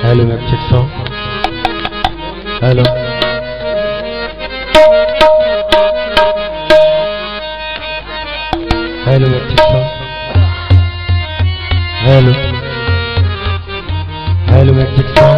Hello, check song. Hello. Hello, check song. Hello. Hello, check song.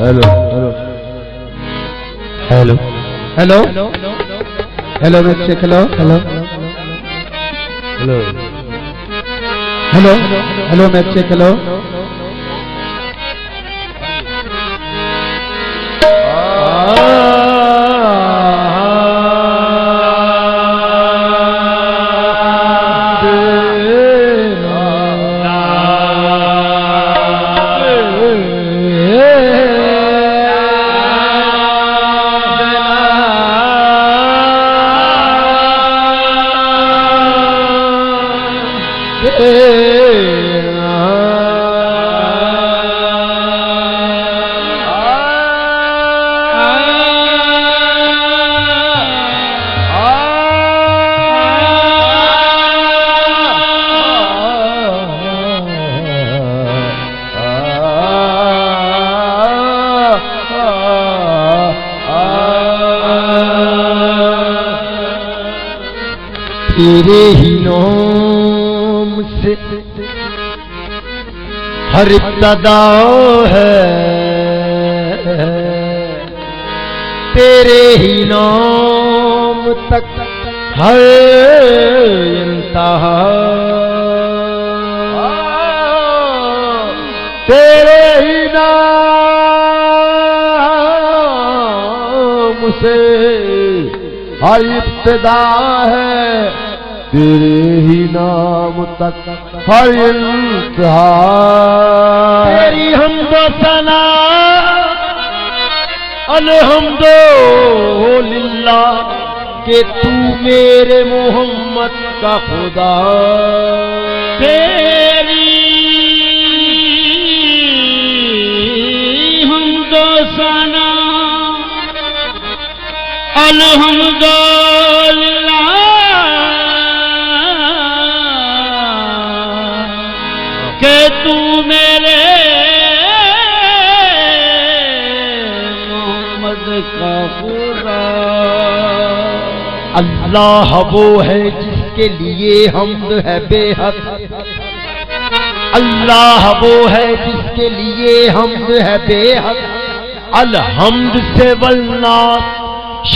Hello. Hello. Hello. Hello, check. Hello. Hello. Hello. Hello. Hello, check. Hello. تیرے ہی نام سے ہر ابتدا ہے، تیرے ہی نام تک ہر انتہا، تیرے ہی نام سے ہر ابتدا ہے، تیرے ہی نام تک ہر انتہا، تیری حمد و ثنا الحمد للہ کہ تو میرے محمد کا خدا، تیری حمد و ثنا الحمد للہ کہ تو میرے محمد کا خدا، اللہ وہ ہے جس کے لیے حمد ہے بے حد، اللہ وہ ہے جس کے لیے حمد ہے بے حد، الحمد سے والناس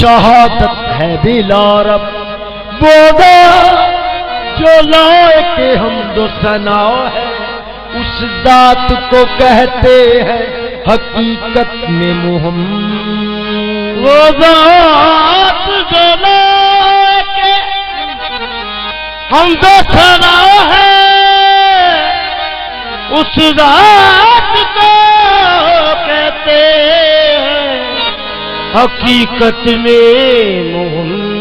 شہادت ہے بلا رب، وہ جو لائق حمد و ثنا ہے اس ذات کو کہتے ہیں حقیقت میں محمد، وہ ذات جو لائق حمد و ثنا ہے اس ذات کو کہتے ہیں حقیقت میں محمد،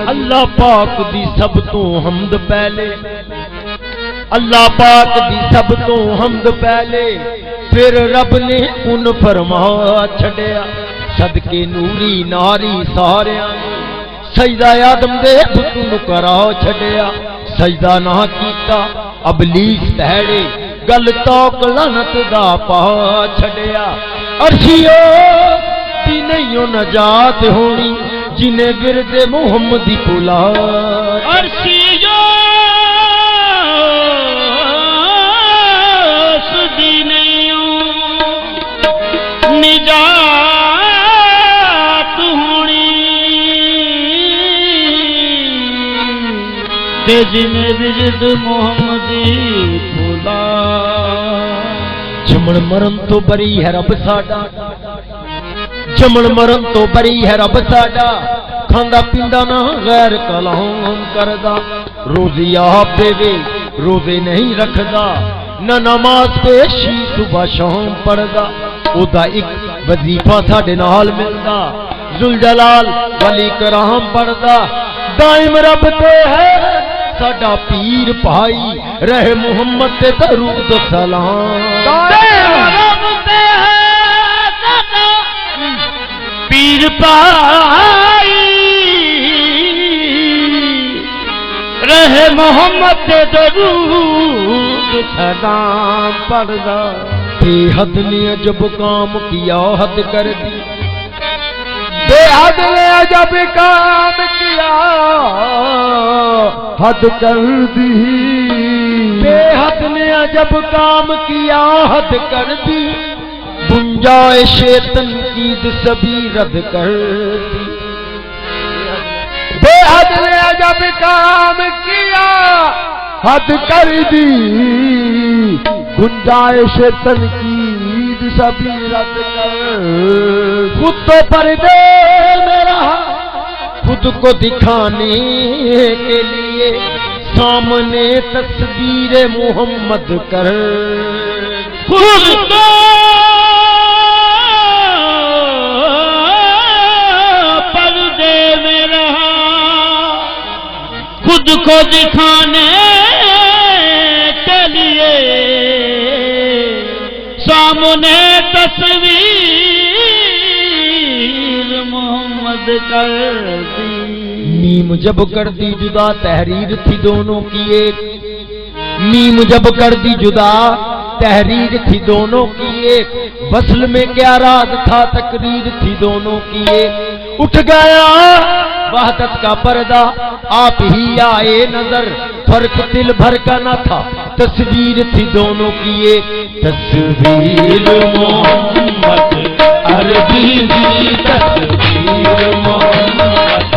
اللہ پاک دی سب تو حمد پہلے، اللہ پاک دی سب تو حمد پہلے، پھر رب نے ان فرما چھڑیا صدقے نوری ناری ساریاں، سجدہ آدم دے بتوں کرا چھڑیا، سجدہ نہ کیتا ابلیس تہڑے گل توک لعنت دا پا چھڑیا، عرشیو دی نہیں نجات ہونی جنہیں ورد محمدی بلا، عرشیو دی نہیں نجات ہونی تے جنے وجد محمدی بھولا جمن مرن تو بری ہے رب ساڈا جمن مرن تو بری ہے رب ساڈا کھاندا پیندا نہ غیر کلام کردا روزی آپ دے وے روزے نہیں رکھدا نہ نماز پیشی صبح شام پڑھدا او دا ایک وظیفہ ساڈے نال ملدا ذوالجلال ولی کرام پڑھدا دائم رب تے ہے ساڈا پیر بھائی رہے محمد تے درود سلام رب تے ہے ساڈا پیر بھائی رہے محمد تے درود سلام پڑھدا بے حد نے عجب کام کیا حد کر دی بے حد نے عجب کام کیا حد کر دی بے حد نے عجب کام کیا حد کر دی گنجائش تنقید سبھی رد کر دی بے حد نے عجب کام کیا حد کر دی گنجائش تنقید سبھی رد کر خود تو پردے میں رہا خود کو دکھانے کے لیے سامنے تصویر محمد کر خود تو پردے میں رہا خود کو دکھانے کے لیے سامنے تصویر محمد کر دی میم جب کر دی جدا تحریر تھی دونوں کی ایک میم جب کر دی جدا تحریر تھی دونوں کی ایک وصل میں کیا راز تھا تقریر تھی دونوں کی ایک اٹھ گیا وحدت کا پردہ آپ ہی آئے نظر فرق دل بھر کا نہ تھا تصویر تھی دونوں کی ایک تصویر محمد عربی دی تصویر محمد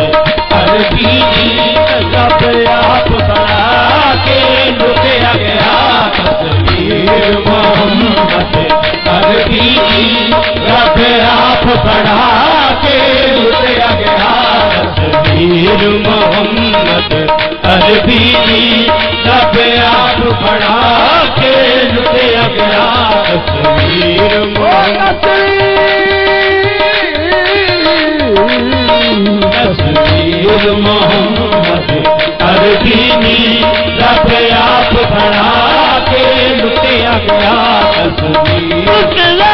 عربی دی جب آپ بنا کے لٹیا گیا تصویر محمد عربی دی جب آپ بنا کے لٹیا گیا تصویر محمد عربی دی جب آپ بنا کے لٹیا گیا تصویر محمد تصویر محمد عربی دی جب آپ بنا کے لٹیا گیا تصویر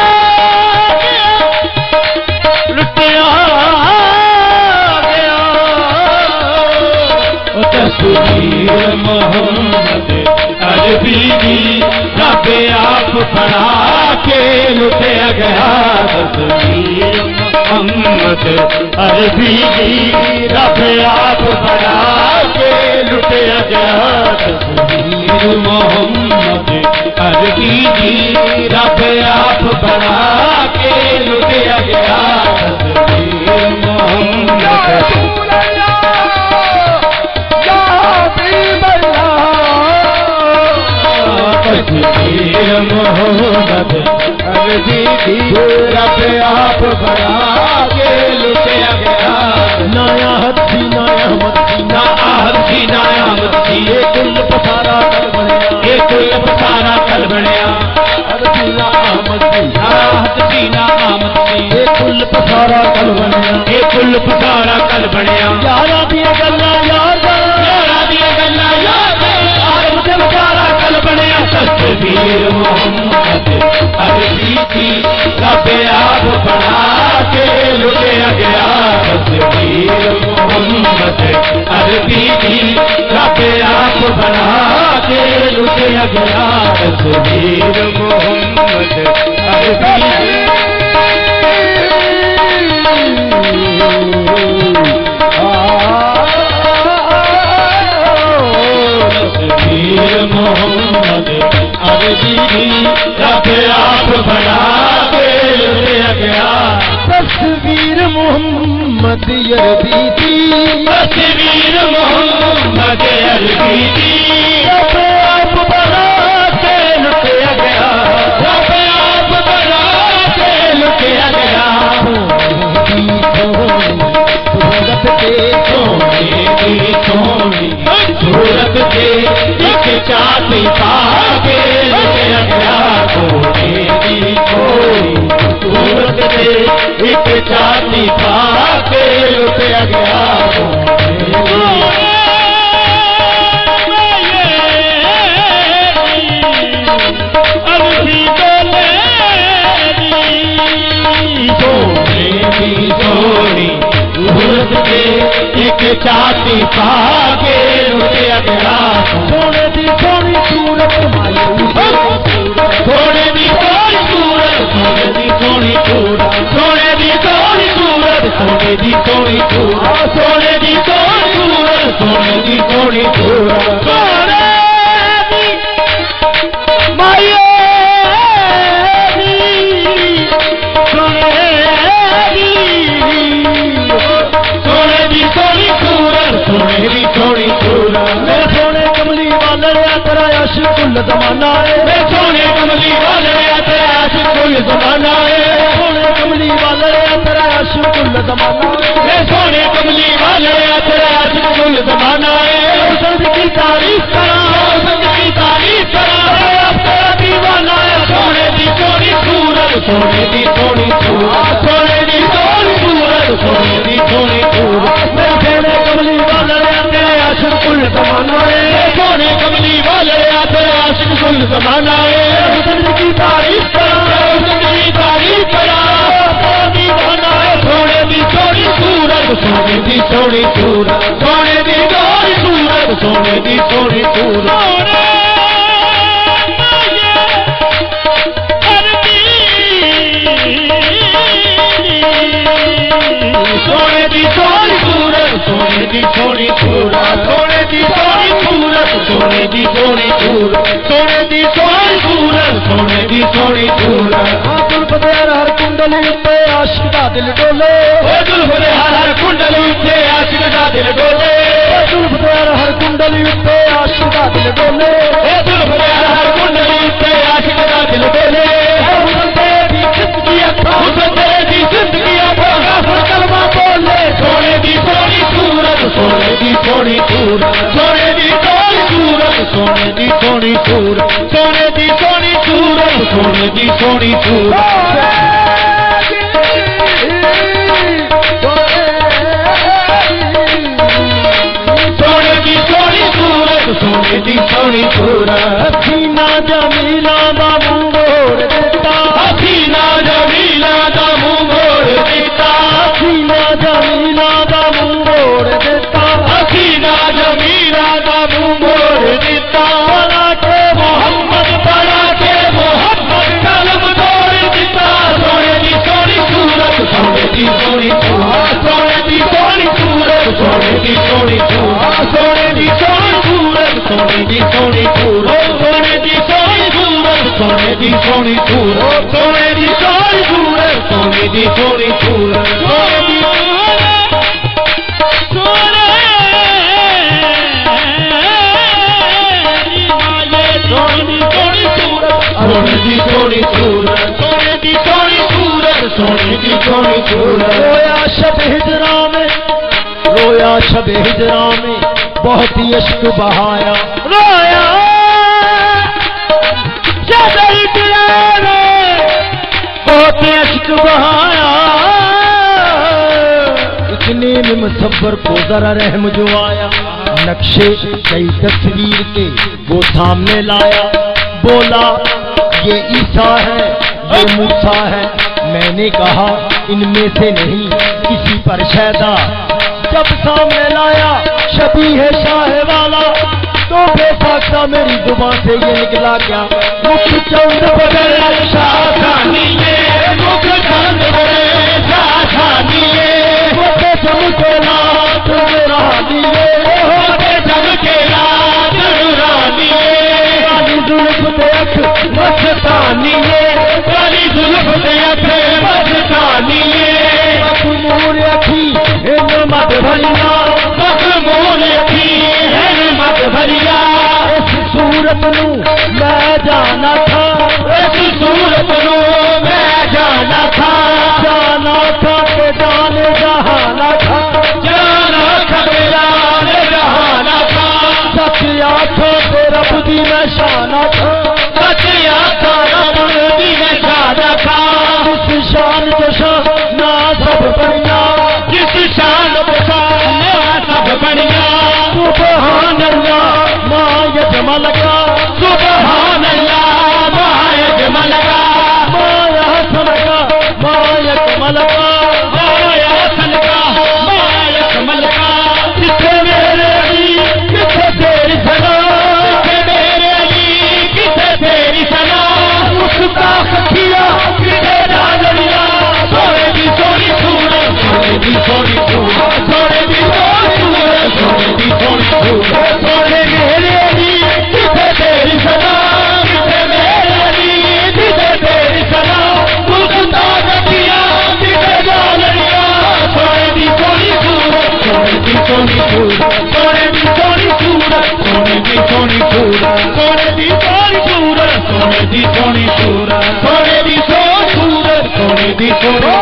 تصویر محمد عربی دی رب آپ بنا کے لٹیا گیا تصویر محمد عربی دی رب آپ بنا کے لٹیا گیا تصویر محمد عربی دی رب آپ بنا کے لٹیا گیا تصویر محمد تصویر محمد عربی دی رب آپ بنا کے لٹیا گیا نایا ہتھی نایا متھی نا ہتھی نایا متھی یہ کل پسارا کل بنیا یہ کل پسارا کل بنیا ہتھی نا متھی نا ہتھی نا متھی یہ کل پسارا کل بنیا یہ کل پسارا کل بنیا یارا دیا گلا یار یارا دیا گلا یار مجھے پسارا کل بنیا تصویر محمد عربی دی رب آپ بنا کے لٹیا گیا تصویر محمد عربی دی رب آپ بنا کے لٹیا گیا تصویر محمد عربی تصویر محمد عربی رب آپ بنا کے لٹیا گیا تصویر محمد محمد عربی دی تصویر محمد عربی دی اپنے آپ بنا کے لٹیا گیا اپنے آپ بنا کے لٹیا گیا سونے کی سونی صورت کے ایک چاٹی پا کے لٹیا گیا سونے کی سونی صورت کے ایک چاٹی پا کے لٹیا گیا ایک چاٹی پا کے لٹیا گیا سونے دی سونی صورت سونے دی سونی صورت سونے دی سونی صورت سونے دی سونی صورت سونے دی سونی صورت سونے دی سونی صورت سونے دی سونی صورت سونے دی مائیے سونے کملی والے تیرا عاشق کل زمانہ ہے سونے کملی والے تیرا عاشق کل زمانہ ہے سونے کملی والے تیرا عاشق کل زمانہ ہے سونے کملی والے تیرا عاشق کل زمانہ ہے حسن کی تعریف کرا حسن کی تعریف کرا اب تیرا دیوانہ ہے سونے دی سونی صورت سونے دی سونی صورت سونے دی سونی صورت سونے دی سونی صورت سونے کملی والے تیرا عاشق کل زمانہ ہے سونے کملی والے تیرا عاشق کل زمانہ ہے حسن کی تعریف کرا حسن کی تعریف کرا دیوانہ ہے سونے دی سونی صورت سونے دی سونی صورت سونے دی سونی صورت سونے دی سونی صورت سونے دی سونی صورت سونے دی سونی صورت سونے دی سونی صورت سونے دی سونی صورت سونے دی سونی صورت سونے دی سونی صورت بغیر ہر کنڈلی پہ عاشق دا دل ڈولے زلفے ہر کنڈلی تے عاشق دا دل ڈولے بغیر ہر کنڈلی پہ عاشق دا دل ڈولے زلفے ہر کنڈلی تے عاشق دا دل ڈولے دی زندگی کلمہ بولے سونے دی سونی صورت سونے دی سونی صورت سونے دی سونی صورت سونے دی سونی صورت سونے دی سونی صورت سونے دی سونی صورت سونے دی سونی صورت سونے دی سونی صورت حسینہ جمیلہ دا منہ موڑ دیتا حسینہ جمیلہ دا منہ موڑ دیتا حسینہ جمیلہ دا منہ موڑ دیتا حسینہ جمیلہ دا منہ موڑ دیتا بنا کے محمد بنا کے محمد قلم توڑ دیتا سونے دی سونی صورت سونے دی سونی صورت سونے دی سونی صورت سونے دی سونی صورت سونے دی سونی صورت سونے دی سونی صورت سونے دی سونی صورت سونے دی سونی صورت سونے دی سونی صورت سونے دی سونی صورت سونے دی سونے دی سونی صورت سونے دی سونی صورت سونے دی سونی صورت رویا شب ہجراں میں رویا شب ہجراں میں بہت ہی عشق بہایا رویا شب ہجراں میں بہت ہی عشق بہایا اتنے میں مصور کو ذرا رحم جو آیا نقشے کئی تصویر کے وہ سامنے لایا بولا یہ عیسیٰ ہے یہ موسیٰ ہے میں نے کہا ان میں سے نہیں کسی پر شیدا جب سامنے لایا شبیہ شاہ والا تو بے ساختہ میری زبان سے یہ نکلا کیا مکھ چند بدل شاہ شاہانیے مکھ چند بدل شاہانیے مکھ چمکے رات رانیے مکھ چمکے رات رانیے کالی زلف دے اکھ مستانیے کالی زلف دے اکھ مستانیے اکھ مور اکھی صورت نو میں جانا تھا اس صورت نو میں جانا تھا کہ جانے جہانا تھا جانا تھا جانے جہانا تھا سچ آنکھوں سے رب دی میں شانہ تھا سچ آنکھوں رب دی میں شانہ تھا جس شان جو شان نہ سب بڑھیا جس شان پہ شان سب بڑھیا سبحان اللہ ما یجمل کا سبحان اللہ ما یجمل کا ما یحسن کا ما یکمل کا ما یحسن کا ما یکمل کا جسے میرے علی کسے تیری سنا کہ میرے علی کسے تیری سنا اس کا خطیہ کسے نازلیا سونے دی سونی صورت سونے دی سونی صورت سونے دی سونی صورت سونے دی سونی صورت سونے میرے علی کسے تیری سنا کسے میرے علی کسے تیری سنا خود تاجتیا کسے نازلیا سونے دی سونی صورت سونے دی سونی صورت سونے دی سونی صورت سونے دی سونی صورت سونے دی سونی صورت سونے دی سونی صورت سونے دی سونی صورت سونے دی سونی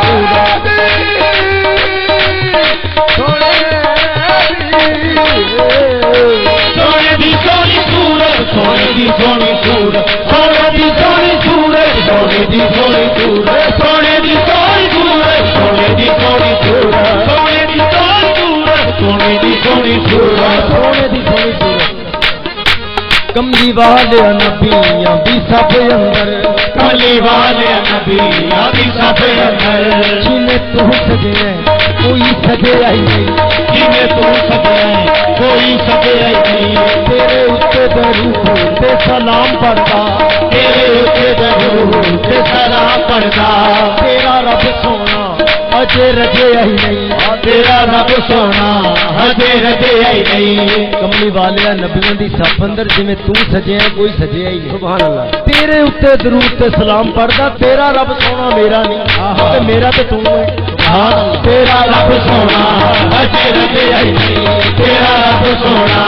صورت سونے دی سونی صورت سونے دی سونی صورت سونے دی سونی صورت سونے دی سونی صورت سونے دی سونی صورت سونے دی سونی صورت سونے دی سونی صورت سونے دی سونی صورت سونے دی سونی صورت کملی والے نبیاں بھی سب اندر کملی والے نبی ابھی سب اندر جنہیں تو سجے کوئی سجے آئی نہیں جنہیں تو سجے کوئی سجے نہیں تیرے اتنے درود تے سلام پڑھتا تیرے اتنے درود تے سلام پڑھتا تیرا رب سونا اجے رجے آئی نہیں تیرا رب سونا ہجے رجے آئی نہیں کملی والے نبیوں دی صف اندر جویں تو سجے کوئی سجے آئی نہیں سبحان اللہ تیرے اتنے درود تے سلام پڑھتا تیرا رب سونا میرا نہیں تے میرا تے تو ہے تیرا رب سونا ہجے رجے آئی نہیں تیرا رب سونا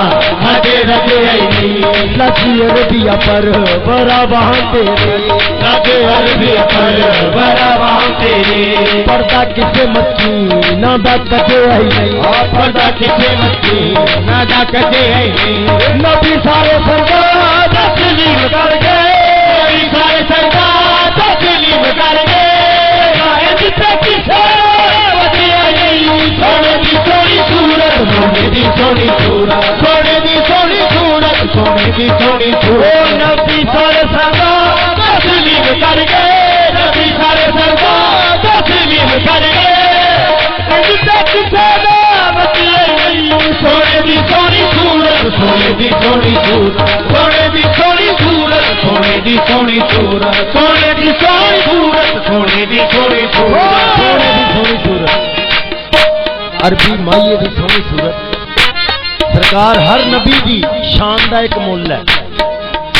ہجے رجے آئی نہیں لچی عربیہ پر برا وہاں تیرے لگے عربیہ پر بڑا وہاں تیرے پردہ کسے مچی نہ دا کجے آئی نہیں پردہ کسے مچی نہ دا کجے آئی نہیں نبی سارے سرکار تسلیم کر گئے نبی سارے سرکار تسلیم کر گئے شاید تے کسے وجہ نہیں سونے دی سونی صورت سونے دی سونی صورت سونے دی سونی صورت سونے دی سونی صورت نبی سارے سرکار تسلیم کر گئے نبی سارے سرکار تسلیم کر گئے سونے دی سونی صورت سونے دی سونی صورت سونے دی سونی صورت سونے دی سونی صورت سونے دی سونی صورت سونے دی سونی صورت سونے دی سونی صورت عربی مائیے دی سونی صورت سرکار ہر نبی دی شان دا ایک مول ہے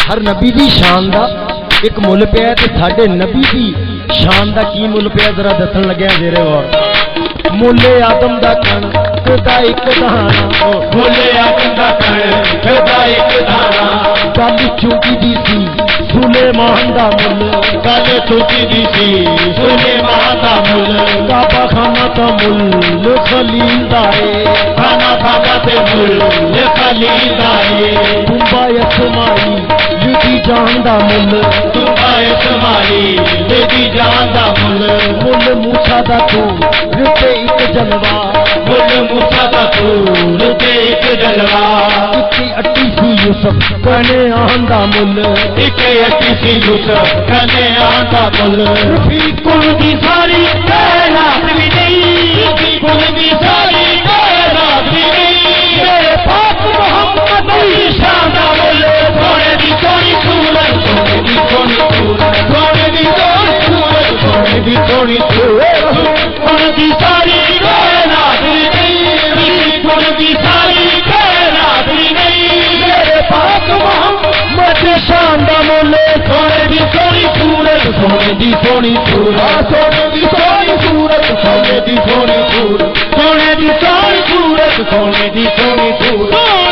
ہر نبی دی شان دا ایک مول پیا ہے تے ساڈے نبی دی شان دا کی مول پیا ذرا دسن لگیا زیرے اور مولے آدم دا کن خدا ایک دانا بولے آدم دا کن خدا ایک دانا گل چونکی دی سی سلیمان دا مل گل چوکی دی سی سلیمان دا مل کعبہ خانہ دا مل خلیل دا اے کھانا کھانا تے مل خلیل دا اے تمبا اسمائی یدی جان دا مل تمہا اسماعیل دی جان دا مل مل موسیٰ دا تو رتے ایک جلوہ مل موسیٰ دا طول تے ایک جلوہ اکی اٹی سی یوسف کنے آن دا مل ایک اٹی سی یوسف کنے آندا مل رفیق دی ساری کائنات بھی نہیں کل دی ساری کائنات بھی نہیں میرے پاک محمد دی شان دا مل سونے دی سونی صورت سونے دی سونی صورت سونے دی سونی صورت سونے دی سونی صورت کل دی ساری کائنات بھی نہیں کل دی ساری کائنات بھی نہیں میرے پاک محمد دی شان دا مل سونے دی سونی صورت سونے دی سونی صورت سونے دی سونی صورت سونے دی سونی صورت سونے دی سونی صورت سونے دی سونی صورت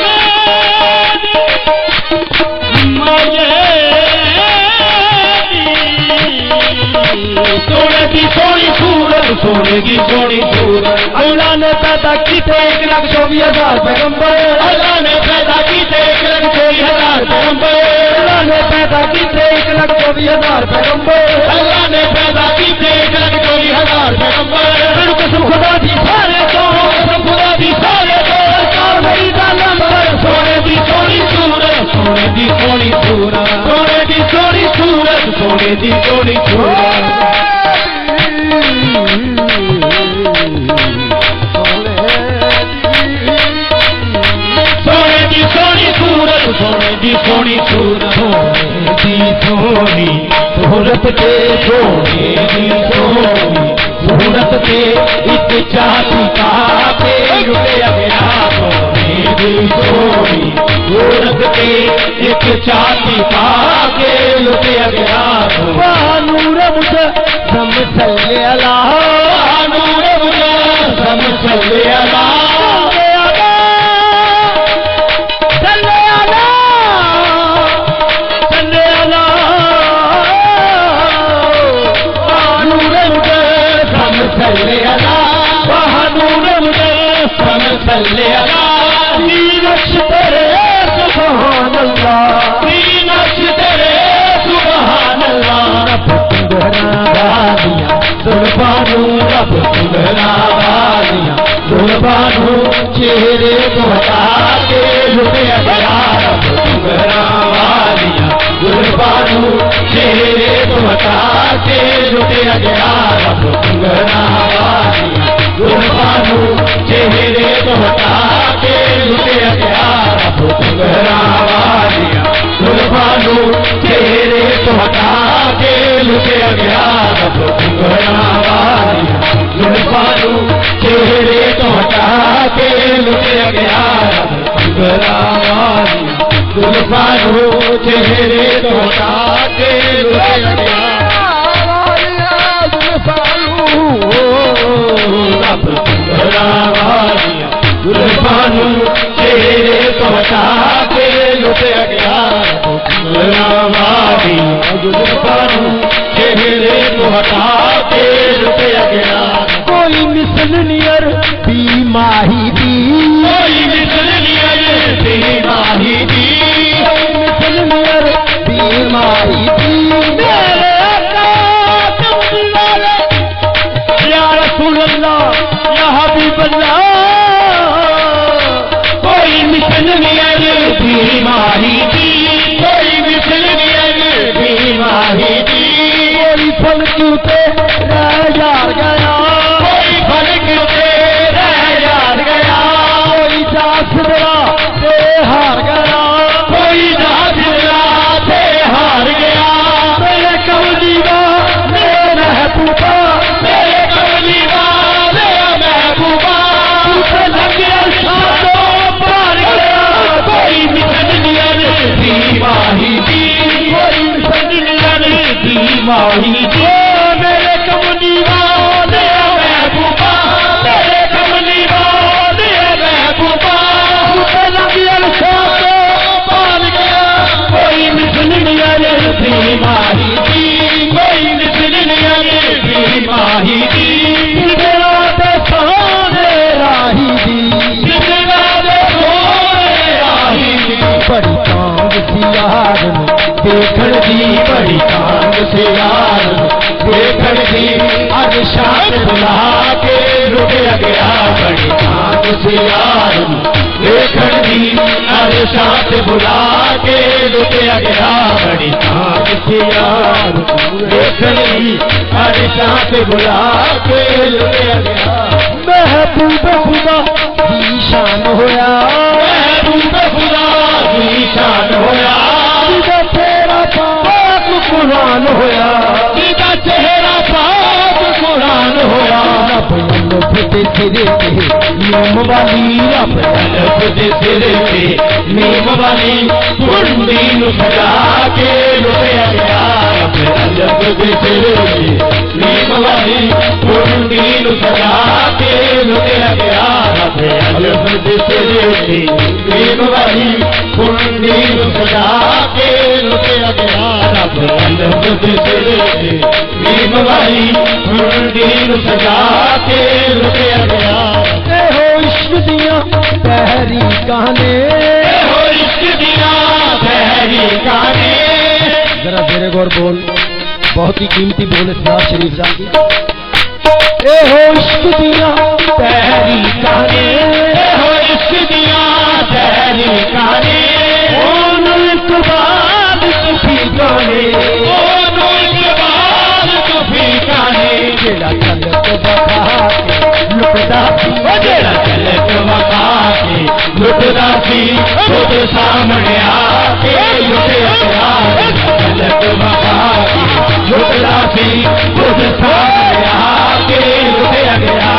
سونے کی سونی صورت سونے کی سونی صورت اللہ نے پیدا کیتے 1,24,000 پیغمبر اللہ نے پیدا کیتے 1,24,000 پیغمبر اللہ نے پیدا کیتے 1,24,000 پیغمبر اللہ نے پیدا کیتے 1,24,000 پیغمبر قسم خدا دی سارے تو قسم خدا دی سارے تو سرکار بھائی دا نمبر سونے کی سونی صورت سونے کی سونی صورت سونے کی سونی صورت سونے کی سونی صورت سونے کی سونی صورت سونے کی سونی صورت صورت کے سونے کی سونی صورت کے ایک چاہتی کا کے روپیہ گیا سونے کی سونی صورت کے ایک چاہتی کا کے روپیہ گیا نور مجھے سم صلی اللہ نور مجھے سم صلی اللہ نقش تیرے سبحان اللہ نقش تیرے سبحان اللہ رب تمہارا بادیاں سربانو رب تمہارا بادیاں سربانو چہرے کو ہٹا کے لٹیا گیا رب تمہارا بادیاں سربانو چہرے کو ہٹا کے لٹیا گیا رب تمہارا بادیاں سربانو چہرے کو ہٹا کے لٹیا گیا رب تمہارا بادیاں سربانو چہرے کو ہٹا کے لٹیا گیا رب تمہارا بادیاں سربانو چہرے کو ہٹا کے لٹیا گیا رب تمہارا بادیاں سربانو چہرے کو ہٹا کے لٹیا گیا رب تمہارا بادیاں سربانو چہرے کو ہٹا کے لٹیا گیا تمہارا بادیاں سربانو چہرے کو ہٹا کے لٹیا گیا کوئی مثل نیئر بھی ماہی دی کوئی مثل نیئر بھی ماہی دی کوئی مثل نیئر بھی ماہی دی میرے آقا کملی والے یا رسول اللہ یا حبیب اللہ کوئی مثل نیئر بھی ماہی دی کوئی مثل نیئر بھی ماہی دی کوئی پھل کیوں تے رہ یار گیا کوئی پھل کیوں تے رہ یار گیا کوئی جاسدرا تے ہار گیا کوئی جاسدرا تے ہار گیا میرے کملی والے محبوبہ میرے کملی والے محبوبہ تو لگیا شادو پار گیا کوئی مثل نیئر بھی ماہی دی کوئی مثل نیئر بھی ماہی دی میرے کملی والے محبوبہ میرے کملی والے محبوبہ تو لگیا شادو پار گیا کوئی مثل نیئر بھی ماہی دی کوئی مثل نیئر بھی ماہی دی میرا دے سونے راہی دی میرا دے سونے راہی دی بڑی کانگ سی یار دیکھن دی بڑی کانگ سی یار دیکھن دی اج شان بلا کے رکیا گیا بڑی کانگ سی یار دیکھن دی اج شان بلا کے رکیا گیا بڑی کانگ سی یار دیکھن دی اج شان بلا کے رکیا گیا محبوب خدا دی شان ہویا محبوب خدا دی شان ہویا جدا تیرا پاک قرآن ہویا جدا چہرہ پاک قرآن ہویا رب الف دے سرے تے نیم والی رب الف دے سرے تے نیم والی کنڈی نو سجا کے لٹیا گیا رب الف دے سرے تے نیم والی کنڈی نو سجا کے لٹیا گیا رب الف دے سرے تے نیم والی کنڈی نو سجا کے خود سے ریم والی ہنڈی نو سجا کے لٹیا گیا اے ہو عشق دیاں تحریکاں نے اے ہو عشق دیاں تحریکاں نے ذرا زیر غور بول بہت ہی قیمتی بول اسناد شریف جا کی اے ہو عشق دیاں تحریکاں نے اے ہو عشق دیاں تحریکاں نے اونوں اقبال صوفی گانے اونوں اقبال صوفی گانے جیڑا چلت بخا کے لٹدا سی او جیڑا چلت وقا کے لٹدا سی خود سامنے آ کے لٹیا گیا چلت وقا کے لٹدا سی خود سامنے آ کے لٹیا گیا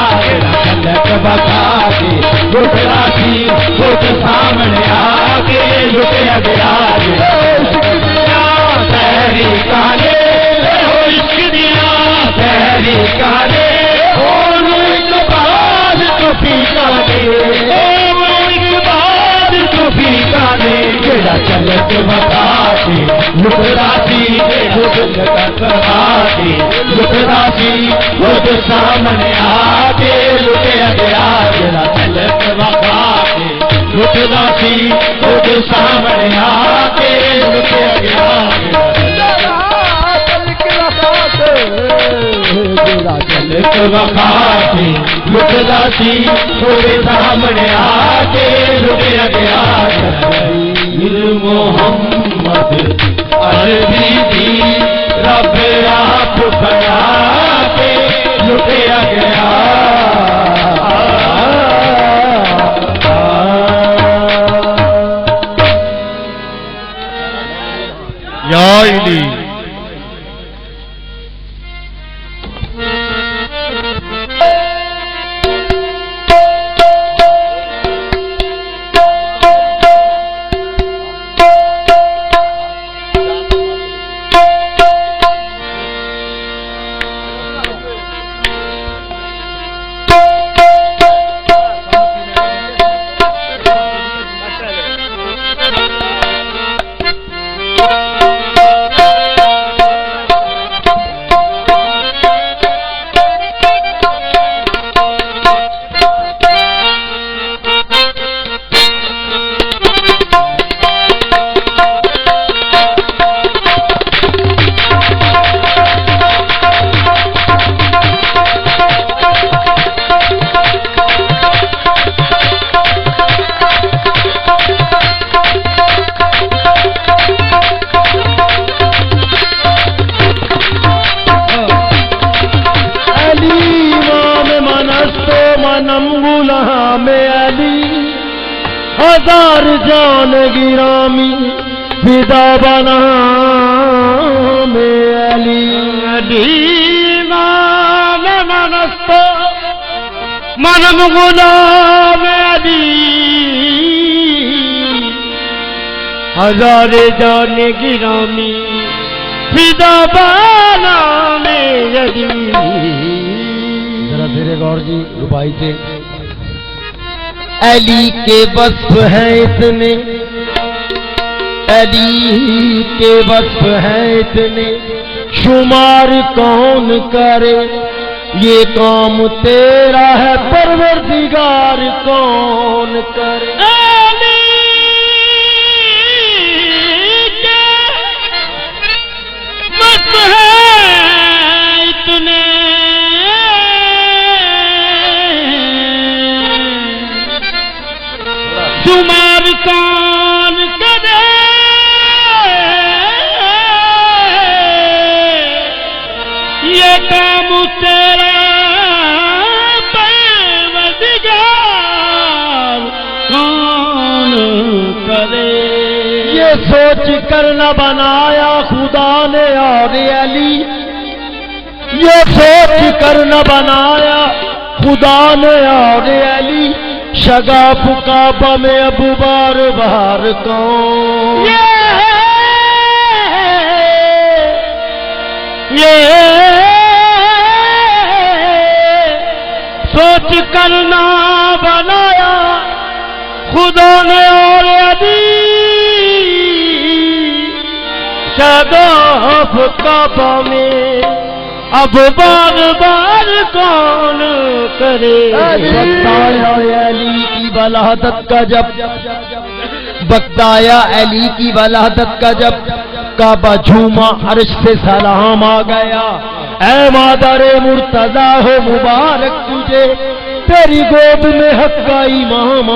چلت وقا کے لٹدا سی خود سامنے آ کے لٹیا گیا تحریکاں نے ہو عشق دیاں تحریکاں نے جیڑا چلت وقا کے لٹدا سی خود کرا کے لٹدا سی خود سامنے آ کے لٹیا گیا جیڑا چلت وقا کے لٹدا سی خود سامنے آ کے لٹیا گیا چلت وقا کے لٹدا سی خود سامنے آ کے لٹیا گیا محمد عربی دی رب آپ بنا کے لٹیا گیا یا علی ہزار جان گرامی فدا بنا میں علی دیوان منست منم غلام علی ہزار جان گرامی فدا بنا میں علی ذرا دھیرے غور جی ربائی سے علی کے وصف ہیں اتنے علی کے وصف ہیں اتنے شمار کون کرے یہ کام تیرا ہے پروردگار کون کرے علی کے وصف ہیں اتنے شمار کون کرے یہ کام تیرا پروردگار کون کرے یہ سوچ کر نہ بنایا خدا نے اور علی یہ سوچ کر نہ بنایا خدا نے اور علی شگاف کعبہ میں ابو بار بار کون یہ سوچ کر نہ بنایا خدا نے اور علی شگاف کعبہ میں اب باغ بار کون کرے وقت آیا علی کی ولادت کا جب وقت آیا علی کی ولادت کا جب کعبہ جھوما عرش سے سلام آ گیا اے مادر مرتضی ہو مبارک تجھے تیری گود میں حق کا امام